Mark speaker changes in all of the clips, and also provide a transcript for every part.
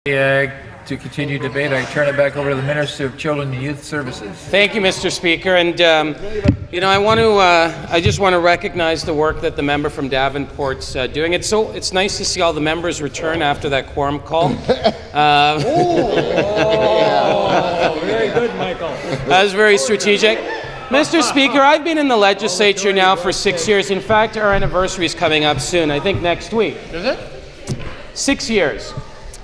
Speaker 1: To continue debate, I turn it back over to the Minister of Children and Youth Services.
Speaker 2: Thank you, Mr. Speaker. And, I just want to recognize the work that the member from Davenport's doing. It's nice to see all the members return after that quorum call.
Speaker 3: Very good, Michael.
Speaker 2: That was very strategic. Mr. Speaker, I've been in the legislature now for 6 years. In fact, our anniversary is coming up soon, I think next week.
Speaker 1: Is it?
Speaker 2: 6 years.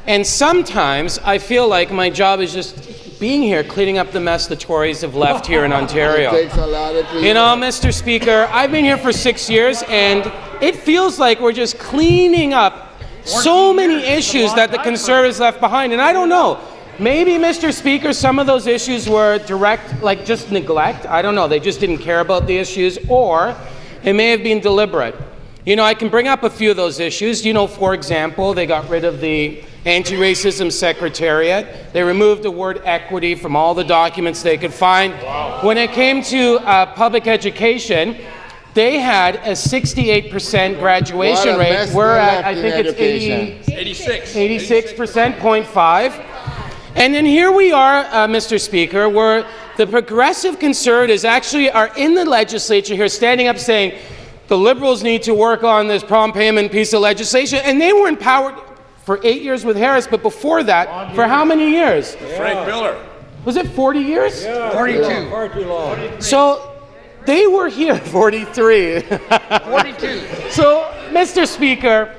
Speaker 2: And sometimes I feel like my job is just being here, cleaning up the mess the Tories have left here in Ontario.
Speaker 4: It takes a lot of people.
Speaker 2: You know, Mr. Speaker, I've been here for 6 years, and it feels like we're just cleaning up so many issues that the Conservatives left behind. And I don't know, maybe, Mr. Speaker, some of those issues were direct, like just neglect. I don't know, they just didn't care about the issues, or it may have been deliberate. You know, I can bring up a few of those issues. You know, for example, they got rid of the Anti-Racism Secretariat. They removed the word equity from all the documents they could find. Wow. When it came to public education, they had a 68% graduation rate. We're at, I think it's 86%, 0.5. And then here we are, Mr. Speaker, where the progressive Conservatives actually are in the legislature here standing up saying, the Liberals need to work on this prompt payment piece of legislation. And they were empowered for 8 years with Harris, but before that, for how many years?
Speaker 5: Frank Miller.
Speaker 2: Was it 40 years?
Speaker 3: Yeah,
Speaker 1: 42.
Speaker 3: Far too long.
Speaker 2: So they were here 43.
Speaker 1: 42.
Speaker 2: So, Mr. Speaker,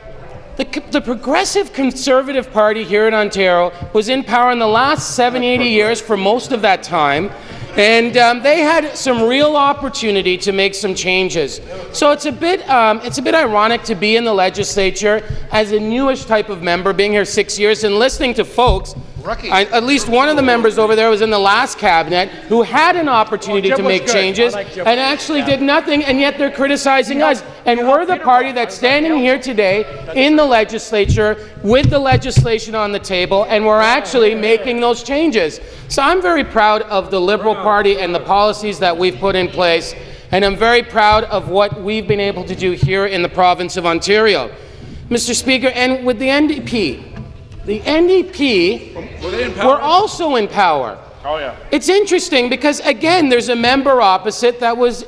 Speaker 2: the Progressive Conservative Party here in Ontario was in power in the last 70, 80 years for most of that time. And they had some real opportunity to make some changes. So it's a bit ironic to be in the legislature as a newish type of member, being here 6 years and listening to folks. At least one of the members over there was in the last cabinet who had an opportunity to make changes and actually did nothing, and yet they're criticizing us. And we're the party that's standing here today in the legislature with the legislation on the table, and we're actually making those changes. So I'm very proud of the Liberal Party and the policies that we've put in place, and I'm very proud of what we've been able to do here in the province of Ontario. Mr. Speaker, and with the NDP, the NDP were also in power.
Speaker 5: Oh, yeah.
Speaker 2: It's interesting because, again, there's a member opposite that was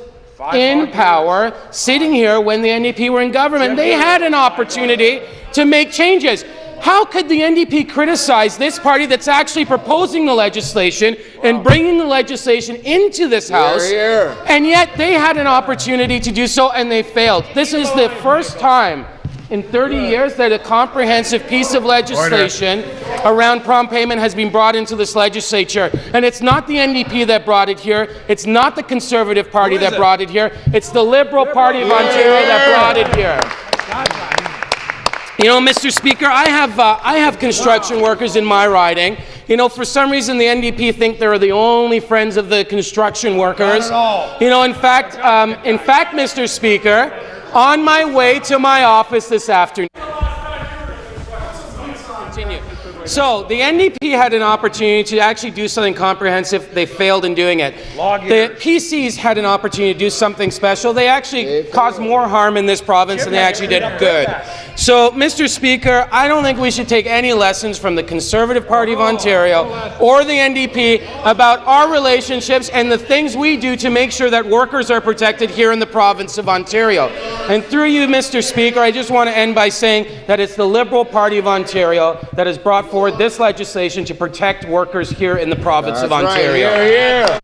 Speaker 2: in power sitting here when the NDP were in government. They had an opportunity to make changes. How could the NDP criticize this party that's actually proposing the legislation and bringing the legislation into this House, and yet they had an opportunity to do so and they failed? This is the first time in 30 years that a comprehensive piece of legislation around prompt payment has been brought into this legislature. And it's not the NDP that brought it here. It's not the Conservative Party that brought it here. It's the Liberal Party of Ontario that brought it here. You know, Mr. Speaker, I have construction workers in my riding. You know, for some reason, the NDP think they're the only friends of the construction workers. You know, in fact, Mr. Speaker, on my way to my office this afternoon. Continue. So the NDP had an opportunity to actually do something comprehensive. They failed in doing it. The PCs had an opportunity to do something special. They actually caused more harm in this province than they actually did good. So, Mr. Speaker, I don't think we should take any lessons from the Conservative Party of Ontario or the NDP about our relationships and the things we do to make sure that workers are protected here in the province of Ontario. And through you, Mr. Speaker, I just want to end by saying that it's the Liberal Party of Ontario that has brought forward this legislation to protect workers here in the province of Ontario.
Speaker 4: Right. Here, here.